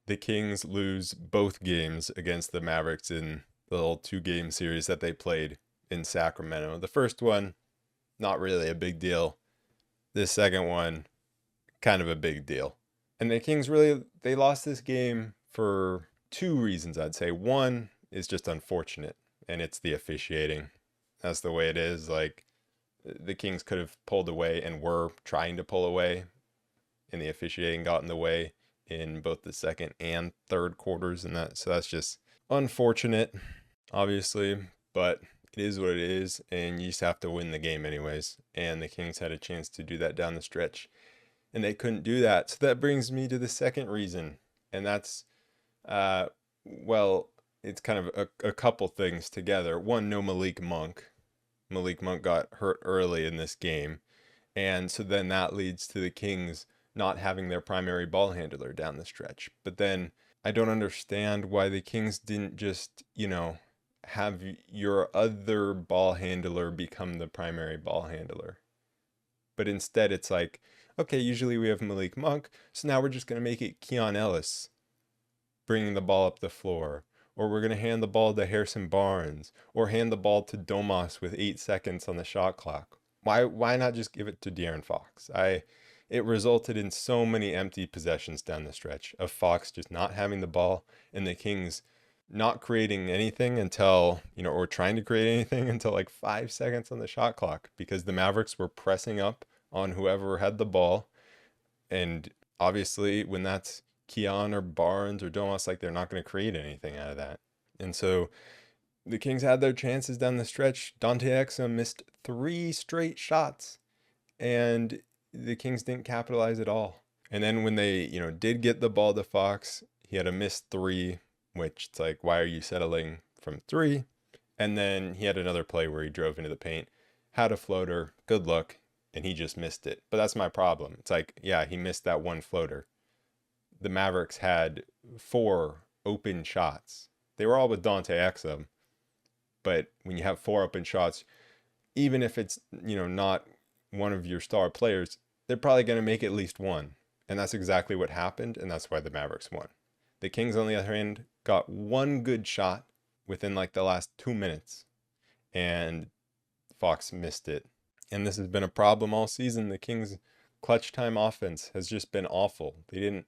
The Kings lose both games against the Mavericks in the little 2-game series that they played in Sacramento. The first one, not really a big deal. This second one, kind of a big deal. And the Kings really, they lost this game for two reasons, I'd say. One is just unfortunate, and it's the officiating. That's the way it is. Like, the Kings could have pulled away and were trying to pull away, and the officiating got in the way in both the second and third quarters, and that so that's just unfortunate, obviously, but it is what it is, and you just have to win the game anyways. And the Kings had a chance to do that down the stretch, and they couldn't do that. So that brings me to the second reason, and that's uh well, it's kind of a couple things together. One, no Malik Monk. Malik Monk got hurt early in this game, and so then that leads to the Kings not having their primary ball handler down the stretch. But then I don't understand why the Kings didn't just, have your other ball handler become the primary ball handler. But instead, it's like, okay, usually we have Malik Monk, so now we're just going to make it Keon Ellis bringing the ball up the floor. Or we're going to hand the ball to Harrison Barnes, or hand the ball to Domas with 8 seconds on the shot clock. Why not just give it to De'Aaron Fox? It resulted in so many empty possessions down the stretch of Fox just not having the ball and the Kings not creating anything until, or trying to create anything until like 5 seconds on the shot clock, because the Mavericks were pressing up on whoever had the ball. And obviously, when that's Keon or Barnes or Domas, like, they're not going to create anything out of that. And so the Kings had their chances down the stretch. Dante Exum missed 3 straight shots, and the Kings didn't capitalize at all. And then when they, did get the ball to Fox, he had a missed three, which it's like, why are you settling from three? And then he had another play where he drove into the paint, had a floater, good look, and he just missed it. But that's my problem. It's like, yeah, he missed that one floater. The Mavericks had 4 open shots. They were all with Dante Exum, but when you have 4 open shots, even if it's, not one of your star players, they're probably going to make at least one. And that's exactly what happened, and that's why the Mavericks won. The Kings, on the other hand, got one good shot within like the last 2 minutes, and Fox missed it. And this has been a problem all season. The Kings' clutch time offense has just been awful. They didn't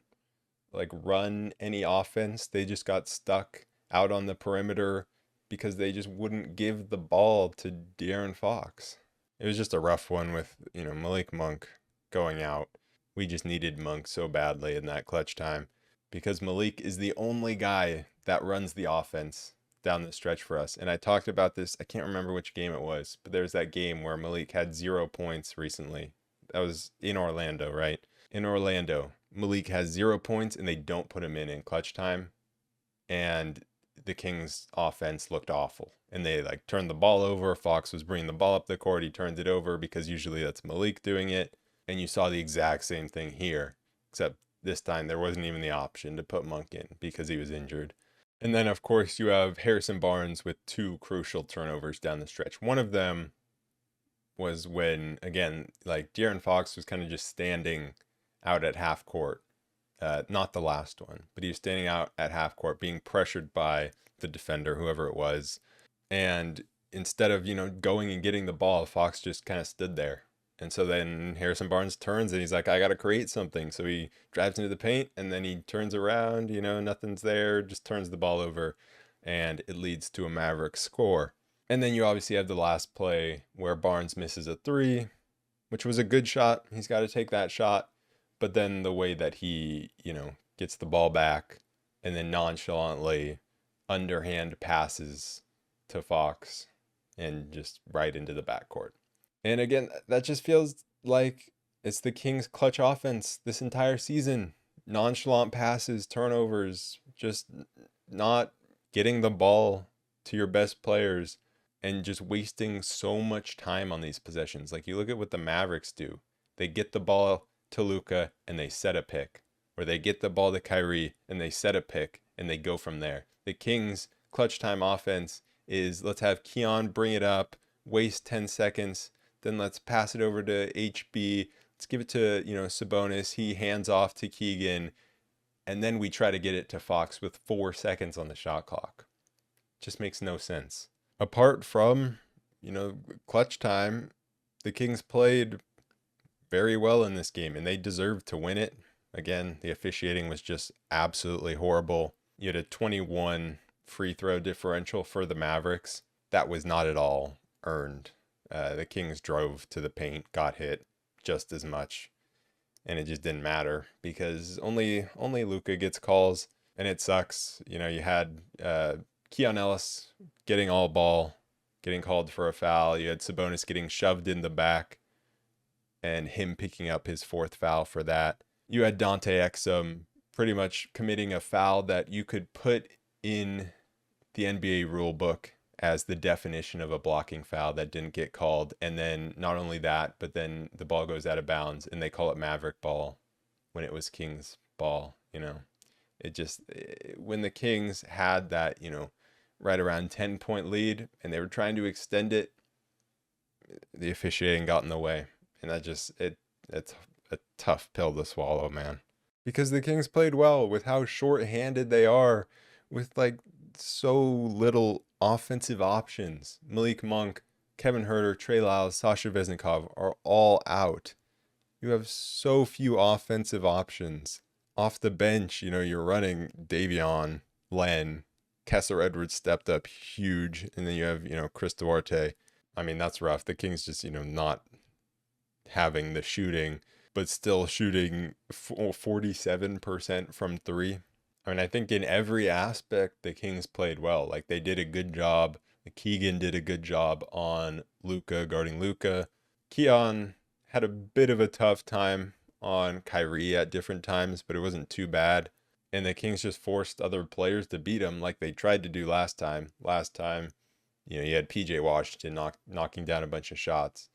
like run any offense. They just got stuck out on the perimeter because they just wouldn't give the ball to De'Aaron Fox. It was just a rough one with, Malik Monk going out. We just needed Monk so badly in that clutch time, because Malik is the only guy that runs the offense down the stretch for us. And I talked about this, I can't remember which game it was, but there's that game where Malik had 0 points recently. That was in Orlando, right? In Orlando, Malik has 0 points and they don't put him in clutch time. And the Kings offense looked awful. And they like turned the ball over. Fox was bringing the ball up the court. He turned it over because usually that's Malik doing it. And you saw the exact same thing here, except this time there wasn't even the option to put Monk in because he was injured. And then, of course, you have Harrison Barnes with 2 crucial turnovers down the stretch. One of them was when, again, like De'Aaron Fox was kind of just standing out at half court. Not the last one, but he was standing out at half court being pressured by the defender, whoever it was. And instead of, going and getting the ball, Fox just kind of stood there. And so then Harrison Barnes turns and he's like, I got to create something. So he drives into the paint and then he turns around, nothing's there, just turns the ball over, and it leads to a Mavericks score. And then you obviously have the last play where Barnes misses a three, which was a good shot. He's got to take that shot. But then the way that he, gets the ball back and then nonchalantly underhand passes to Fox and just right into the backcourt. And again, that just feels like it's the Kings' clutch offense this entire season. Nonchalant passes, turnovers, just not getting the ball to your best players and just wasting so much time on these possessions. Like, you look at what the Mavericks do. They get the ball to Luka and they set a pick. Or they get the ball to Kyrie and they set a pick and they go from there. The Kings' clutch time offense is, let's have Keon bring it up, waste 10 seconds, then let's pass it over to HB. Let's give it to, Sabonis. He hands off to Keegan. and then we try to get it to Fox with 4 seconds on the shot clock. Just makes no sense. Apart from, clutch time, the Kings played very well in this game, and they deserved to win it. Again, the officiating was just absolutely horrible. You had a 21 free throw differential for the Mavericks. That was not at all earned. The Kings drove to the paint, got hit just as much, and it just didn't matter because only Luka gets calls, and it sucks. You had Keon Ellis getting all ball, getting called for a foul. You had Sabonis getting shoved in the back and him picking up his 4th foul for that. You had Dante Exum pretty much committing a foul that you could put in the NBA rule book as the definition of a blocking foul that didn't get called. And then not only that, but then the ball goes out of bounds and they call it Maverick ball when it was Kings ball. When the Kings had that, right around 10-point lead and they were trying to extend it, the officiating got in the way. And it's a tough pill to swallow, man. Because the Kings played well with how short-handed they are, with so little offensive options. Malik Monk, Kevin Huerter, Trey Lyles, Sasha Vezenkov are all out. You have so few offensive options. Off the bench, you're running Davion, Len, Kessler Edwards stepped up huge, and then you have, Chris Duarte. I mean, that's rough. The Kings just, not having the shooting, but still shooting 47% from 3. I mean, I think in every aspect, the Kings played well. They did a good job. Keegan did a good job on Luka, guarding Luka. Keon had a bit of a tough time on Kyrie at different times, but it wasn't too bad. And the Kings just forced other players to beat him like they tried to do last time. Last time, you had PJ Washington knocking down a bunch of shots.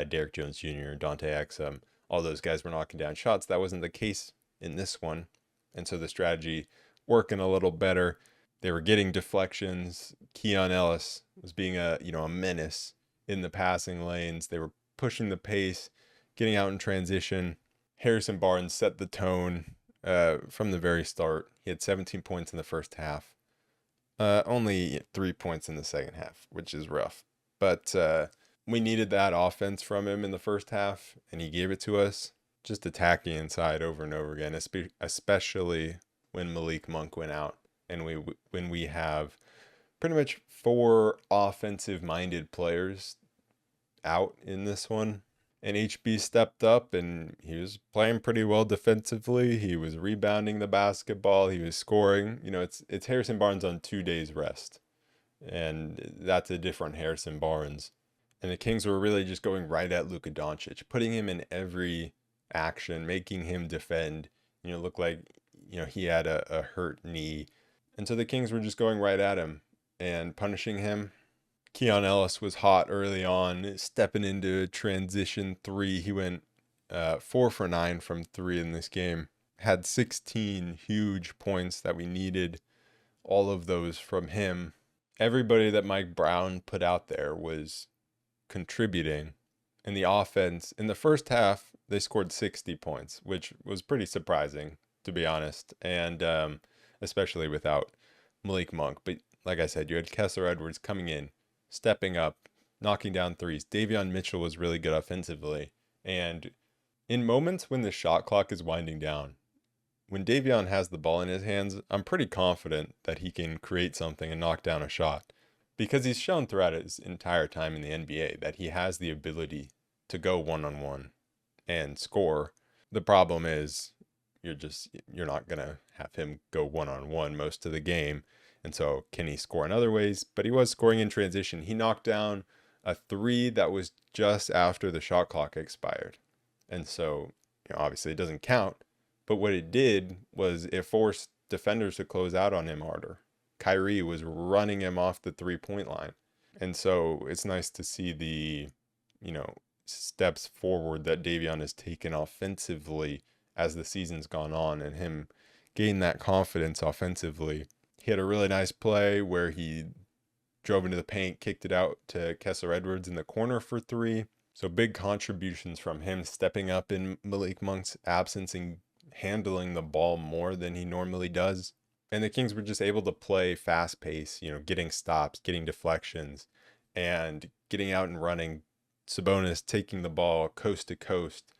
Derek Jones Jr., Dante Exum, all those guys were knocking down shots. That wasn't the case in this one. And so the strategy working a little better. They were getting deflections. Keon Ellis was being a menace in the passing lanes. They were pushing the pace, getting out in transition. Harrison Barnes set the tone from the very start. He had 17 points in the first half. Only 3 points in the second half, which is rough. But we needed that offense from him in the first half, and he gave it to us. Just attacking inside over and over again, especially when Malik Monk went out, and when we have pretty much 4 offensive-minded players out in this one. And HB stepped up, and he was playing pretty well defensively. He was rebounding the basketball. He was scoring. It's Harrison Barnes on 2 days rest, and that's a different Harrison Barnes. And the Kings were really just going right at Luka Doncic, putting him in every action, making him defend. Looked like he had a hurt knee, and so the Kings were just going right at him and punishing him. Keon Ellis was hot early on, stepping into transition 3. He went 4 for 9 from 3 in this game. Had 16 huge points that we needed. All of those from him. Everybody that Mike Brown put out there was contributing. In the offense, in the first half, they scored 60 points, which was pretty surprising, to be honest. And especially without Malik Monk. But like I said, you had Kessler Edwards coming in, stepping up, knocking down threes. Davion Mitchell was really good offensively. And in moments when the shot clock is winding down, when Davion has the ball in his hands, I'm pretty confident that he can create something and knock down a shot. Because he's shown throughout his entire time in the NBA that he has the ability to go one-on-one and score. The problem is you're not going to have him go one-on-one most of the game. And so can he score in other ways? But he was scoring in transition. He knocked down a 3 that was just after the shot clock expired. And so, obviously it doesn't count. But what it did was it forced defenders to close out on him harder. Kyrie was running him off the 3-point line. And so it's nice to see the, steps forward that Davion has taken offensively as the season's gone on, and him gain that confidence offensively. He had a really nice play where he drove into the paint, kicked it out to Kessler Edwards in the corner for 3. So big contributions from him stepping up in Malik Monk's absence and handling the ball more than he normally does. And the Kings were just able to play fast pace, getting stops, getting deflections, and getting out and running. Sabonis taking the ball coast to coast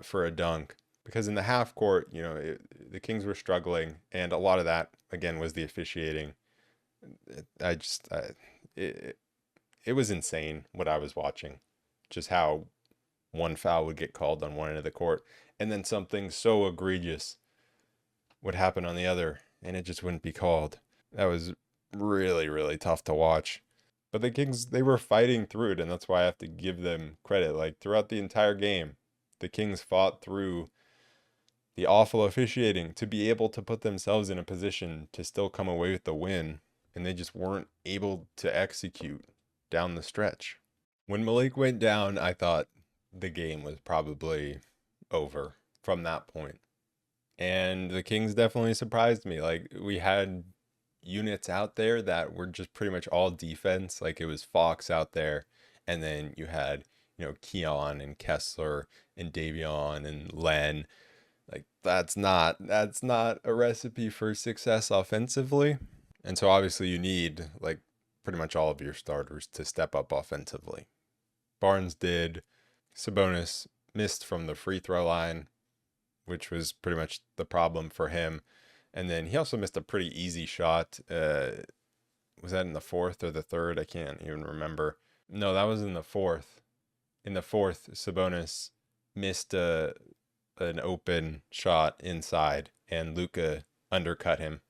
for a dunk. Because in the half court, the Kings were struggling, and a lot of that, again, was the officiating. It, it was insane what I was watching. Just how one foul would get called on one end of the court, and then something so egregious would happen on the other, and it just wouldn't be called. That was really, really tough to watch. But the Kings, they were fighting through it, and that's why I have to give them credit. Like, throughout the entire game, the Kings fought through the awful officiating to be able to put themselves in a position to still come away with the win, and they just weren't able to execute down the stretch. When Malik went down, I thought the game was probably over from that point. And the Kings definitely surprised me. Like, we had units out there that were just pretty much all defense. Like, it was Fox out there, and then you had, Keon and Kessler and Davion and Len. Like, that's not a recipe for success offensively. And so obviously you need like pretty much all of your starters to step up offensively. Barnes did. Sabonis missed from the free throw line, which was pretty much the problem for him. And then he also missed a pretty easy shot. Was that in the fourth or the third? I can't even remember. No, that was in the fourth. In the fourth, Sabonis missed an open shot inside, and Luka undercut him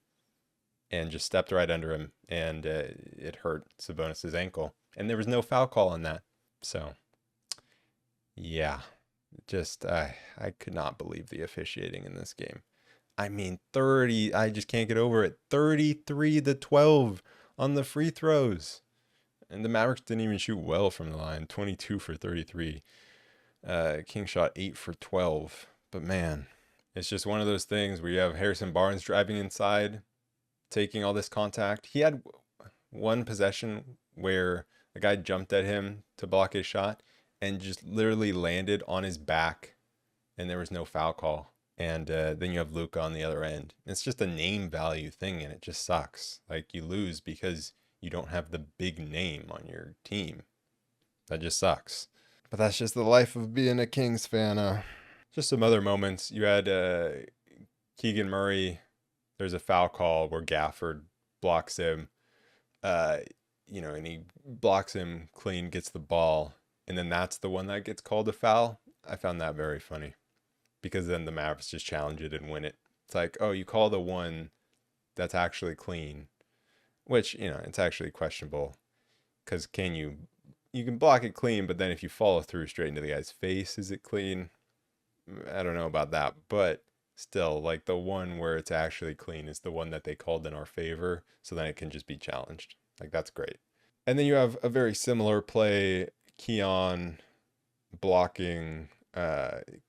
and just stepped right under him, and it hurt Sabonis's ankle. And there was no foul call on that. So, yeah, just I could not believe the officiating in this game. I mean, I just can't get over it. 33-12 on the free throws. And the Mavericks didn't even shoot well from the line, 22 for 33. King shot 8 for 12. But man, it's just one of those things where you have Harrison Barnes driving inside, taking all this contact. He had one possession where a guy jumped at him to block his shot and just literally landed on his back, and there was no foul call. And then you have Luka on the other end. It's just a name value thing, and it just sucks. Like, you lose because you don't have the big name on your team. That just sucks. But that's just the life of being a Kings fan. Just some other moments. You had Keegan Murray. There's a foul call where Gafford blocks him. And he blocks him clean, gets the ball. And then that's the one that gets called a foul. I found that very funny, because then the Mavericks just challenge it and win it. It's like, oh, you call the one that's actually clean, which, it's actually questionable, because you can block it clean, but then if you follow through straight into the guy's face, is it clean? I don't know about that, but still, like, the one where it's actually clean is the one that they called in our favor, so then it can just be challenged. Like, that's great. And then you have a very similar play, Keon blocking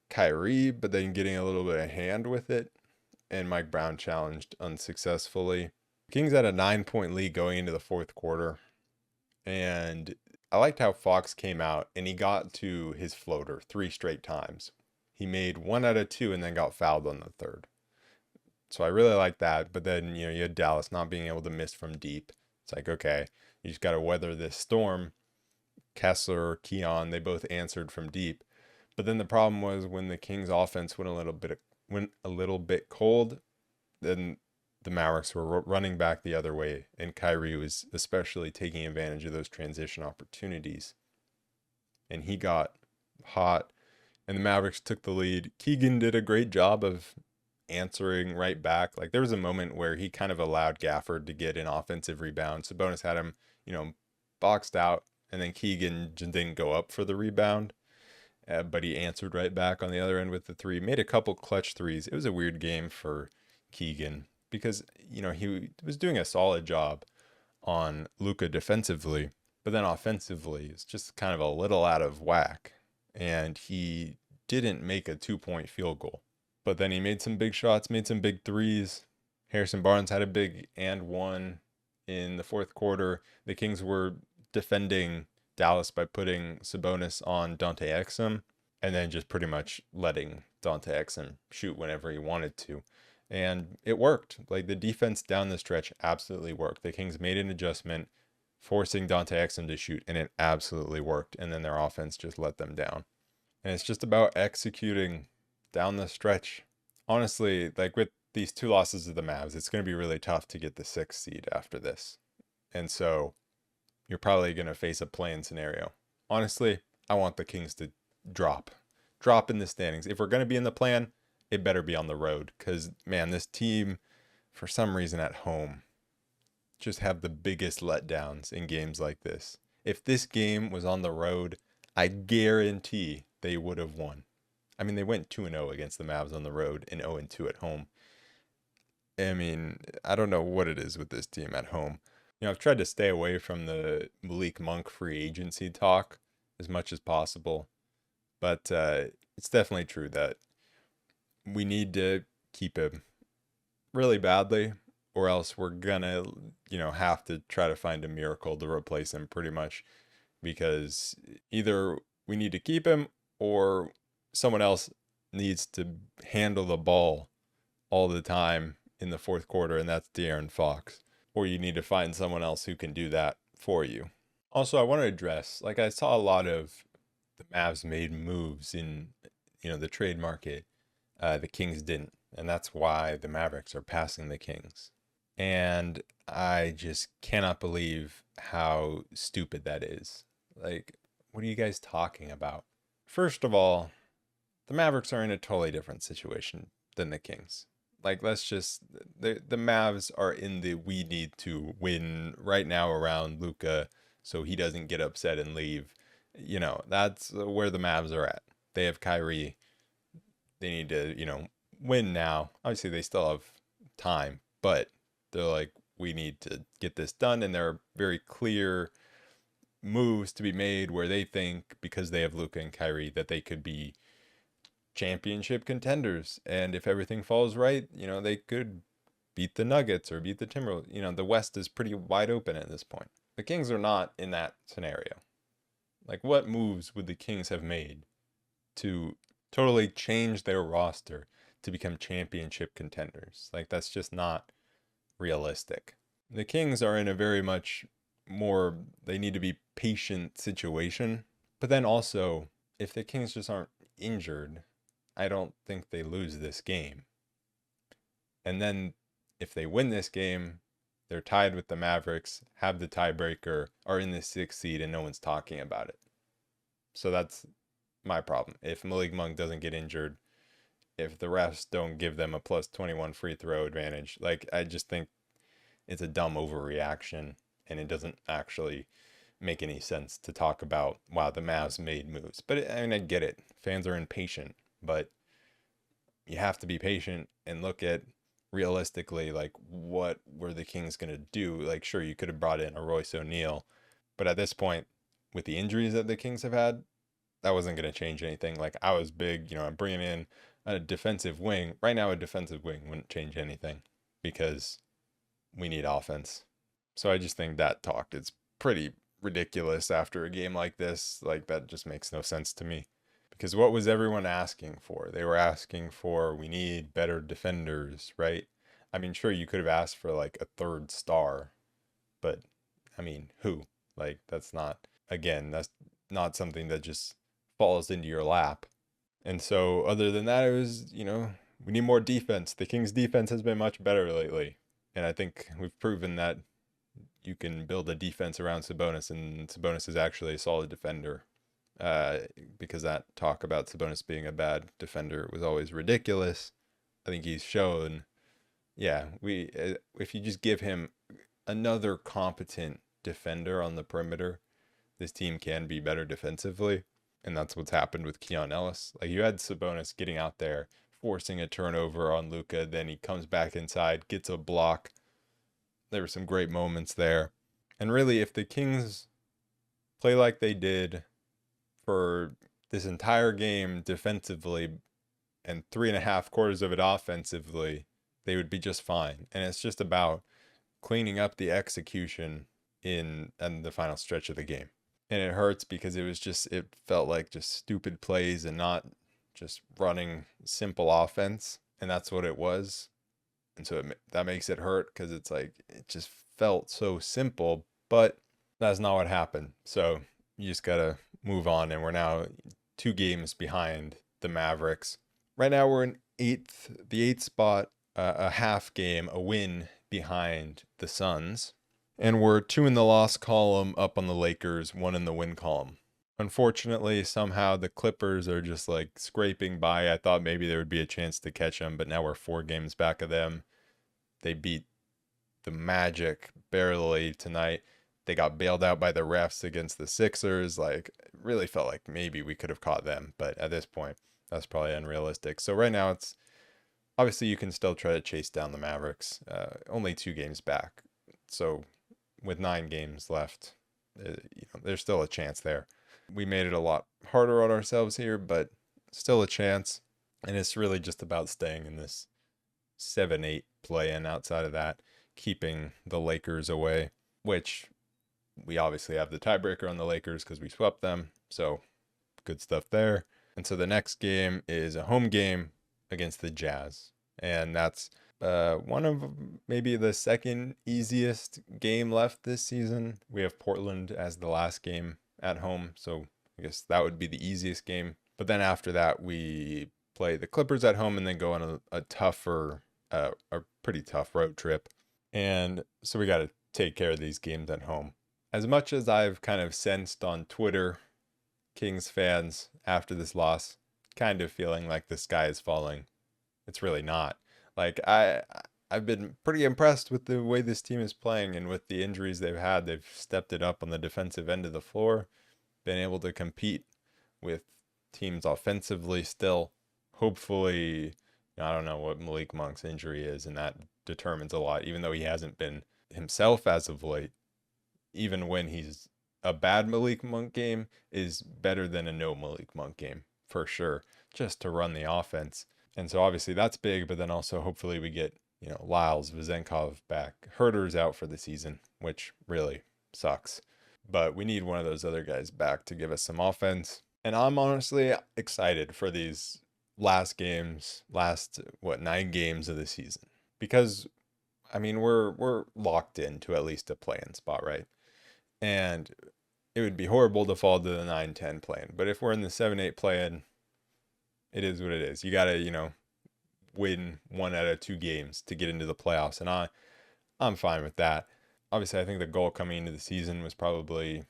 Kyrie, but then getting a little bit of hand with it, and Mike Brown challenged unsuccessfully. Kings had a 9-point lead going into the fourth quarter, and I liked how Fox came out and he got to his floater 3 straight times. He made 1 out of 2 and then got fouled on the third. So I really like that. But then, you had Dallas not being able to miss from deep. It's like, okay, you just got to weather this storm. Kessler, Keon, they both answered from deep. But then the problem was when the Kings offense went a little bit cold, then the Mavericks were running back the other way, and Kyrie was especially taking advantage of those transition opportunities. And he got hot, and the Mavericks took the lead. Keegan did a great job of answering right back. Like, there was a moment where he kind of allowed Gafford to get an offensive rebound. Sabonis had him, boxed out, and then Keegan just didn't go up for the rebound. But he answered right back on the other end with the 3. Made a couple clutch threes. It was a weird game for Keegan because, he was doing a solid job on Luka defensively, but then offensively, it's just kind of a little out of whack. And he didn't make a 2-point field goal. But then he made some big shots, made some big threes. Harrison Barnes had a big and one in the fourth quarter. The Kings were defending Dallas by putting Sabonis on Dante Exum. and then just pretty much letting Dante Exum shoot whenever he wanted to. And it worked. Like the defense down the stretch absolutely worked. The Kings made an adjustment, forcing Dante Exum to shoot, and it absolutely worked. And then their offense just let them down. And it's just about executing down the stretch. Honestly, like with these 2 losses to the Mavs, it's going to be really tough to get the 6th seed after this. And so you're probably going to face a play-in scenario. Honestly, I want the Kings to drop in the standings. If we're going to be in the plan, it better be on the road, because man, this team, for some reason at home, just have the biggest letdowns in games like this. If this game was on the road, I guarantee they would have won. I mean, they went 2-0 against the Mavs on the road and 0-2 at home. I mean, I don't know what it is with this team at home. I've tried to stay away from the Malik Monk free agency talk as much as possible, but it's definitely true that we need to keep him really badly, or else we're gonna, have to try to find a miracle to replace him pretty much, because either we need to keep him or someone else needs to handle the ball all the time in the 4th quarter, and that's De'Aaron Fox. Or you need to find someone else who can do that for you. Also, I want to address, like I saw a lot of the Mavs made moves in, the trade market. The Kings didn't. And that's why the Mavericks are passing the Kings. And I just cannot believe how stupid that is. Like, what are you guys talking about? First of all, the Mavericks are in a totally different situation than the Kings. Like, let's just, the Mavs are in the we need to win right now around Luka so he doesn't get upset and leave. That's where the Mavs are at. They have Kyrie. They need to, win now. Obviously, they still have time, but they're like, we need to get this done. And there are very clear moves to be made where they think, because they have Luka and Kyrie, that they could be championship contenders. And if everything falls right, they could beat the Nuggets or beat the Timberwolves. The West is pretty wide open at this point. The Kings are not in that scenario. Like, what moves would the Kings have made to totally change their roster to become championship contenders? Like, that's just not realistic. The Kings are in a very much more, they need to be patient situation. But then also, if the Kings just aren't injured, I don't think they lose this game. And then if they win this game, they're tied with the Mavericks, have the tiebreaker, are in the 6th seed, and no one's talking about it. So that's my problem. If Malik Monk doesn't get injured, if the refs don't give them a plus 21 free throw advantage, like, I just think it's a dumb overreaction, and it doesn't actually make any sense to talk about, wow, the Mavs made moves. But I mean, I get it. Fans are impatient, but you have to be patient and look at realistically, like, what were the Kings going to do? Like, sure, you could have brought in a Royce O'Neal, but at this point, with the injuries that the Kings have had, that wasn't going to change anything. Like, I was big, I'm bringing in a defensive wing. Right now, a defensive wing wouldn't change anything because we need offense. So I just think that talk is pretty ridiculous after a game like this. Like, that just makes no sense to me. Because what was everyone asking for? They were asking for, we need better defenders, right? I mean, sure, you could have asked for like a 3rd star, but I mean, who? Like, that's not something that just falls into your lap. And so other than that, it was, we need more defense. The Kings defense has been much better lately. And I think we've proven that you can build a defense around Sabonis, and Sabonis is actually a solid defender. Because that talk about Sabonis being a bad defender was always ridiculous. I think he's shown, if you just give him another competent defender on the perimeter, this team can be better defensively. And that's what's happened with Keon Ellis. Like, you had Sabonis getting out there, forcing a turnover on Luka, then he comes back inside, gets a block. There were some great moments there. And really, if the Kings play like they did for this entire game defensively and 3.5 quarters of it offensively, they would be just fine. And it's just about cleaning up the execution in the final stretch of the game. And it hurts because it felt like just stupid plays and not just running simple offense. And that's what it was. And so that makes it hurt because it's like, it just felt so simple, but that's not what happened. So you just got to move on. And we're now 2 games behind the Mavericks. Right now we're in the eighth spot, a half game, a win behind the Suns. And we're 2 in the loss column up on the Lakers, 1 in the win column. Unfortunately, somehow the Clippers are just like scraping by. I thought maybe there would be a chance to catch them, but now we're 4 games back of them. They beat the Magic barely tonight. They got bailed out by the refs against the Sixers. Like, it really felt like maybe we could have caught them, but at this point, that's probably unrealistic. So right now, it's obviously you can still try to chase down the Mavericks. Only 2 games back, so with 9 games left, there's still a chance there. We made it a lot harder on ourselves here, but still a chance. And it's really just about staying in this 7-8 play-in. Outside of that, keeping the Lakers away, which we obviously have the tiebreaker on the Lakers because we swept them. So good stuff there. And so the next game is a home game against the Jazz. And that's one of maybe the second easiest game left this season. We have Portland as the last game at home, so I guess that would be the easiest game. But then after that, we play the Clippers at home and then go on a pretty tough road trip. And so we got to take care of these games at home. As much as I've kind of sensed on Twitter, Kings fans after this loss kind of feeling like the sky is falling, it's really not. Like, I've been pretty impressed with the way this team is playing, and with the injuries they've had, they've stepped it up on the defensive end of the floor, been able to compete with teams offensively still. Hopefully, I don't know what Malik Monk's injury is, and that determines a lot, even though he hasn't been himself as of late. Even when he's a bad Malik Monk game is better than a no Malik Monk game, for sure, just to run the offense. And so obviously that's big, but then also hopefully we get, Lyles, Vezenkov back. Herter's out for the season, which really sucks. But we need one of those other guys back to give us some offense. And I'm honestly excited for these last 9 games of the season. Because, we're locked into at least a play-in spot, right? And it would be horrible to fall to the 9-10 play-in. But if we're in the 7-8 play-in, it is what it is. You got to, win 1 out of 2 games to get into the playoffs. And I'm fine with that. Obviously, I think the goal coming into the season was probably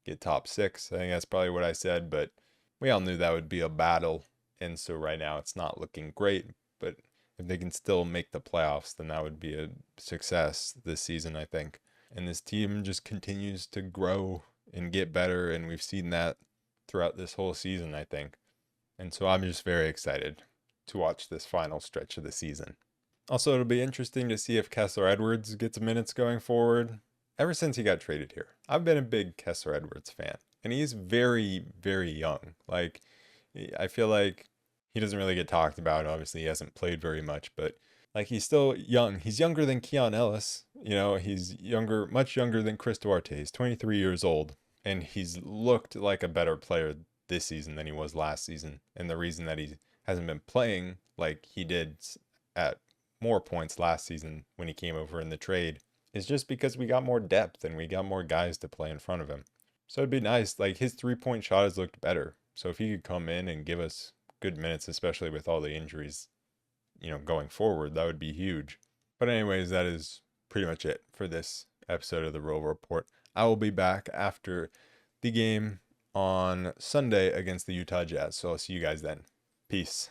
get top 6. I think that's probably what I said, but we all knew that would be a battle. And so right now it's not looking great, but if they can still make the playoffs, then that would be a success this season, I think. And this team just continues to grow and get better, and we've seen that throughout this whole season, I think. And so I'm just very excited to watch this final stretch of the season. Also, it'll be interesting to see if Kessler Edwards gets minutes going forward. Ever since he got traded here, I've been a big Kessler Edwards fan, and he's very, very young. Like, I feel like he doesn't really get talked about. Obviously, he hasn't played very much, but like, he's still young. He's younger than Keon Ellis. He's younger, much younger than Chris Duarte. He's 23 years old, and he's looked like a better player this season than he was last season. And the reason that he hasn't been playing like he did at more points last season when he came over in the trade is just because we got more depth and we got more guys to play in front of him. So it'd be nice. Like, his 3-point shot has looked better. So if he could come in and give us good minutes, especially with all the injuries, going forward, that would be huge. But anyways, that is pretty much it for this episode of the Roll Report. I will be back after the game on Sunday against the Utah Jazz. So I'll see you guys then. Peace.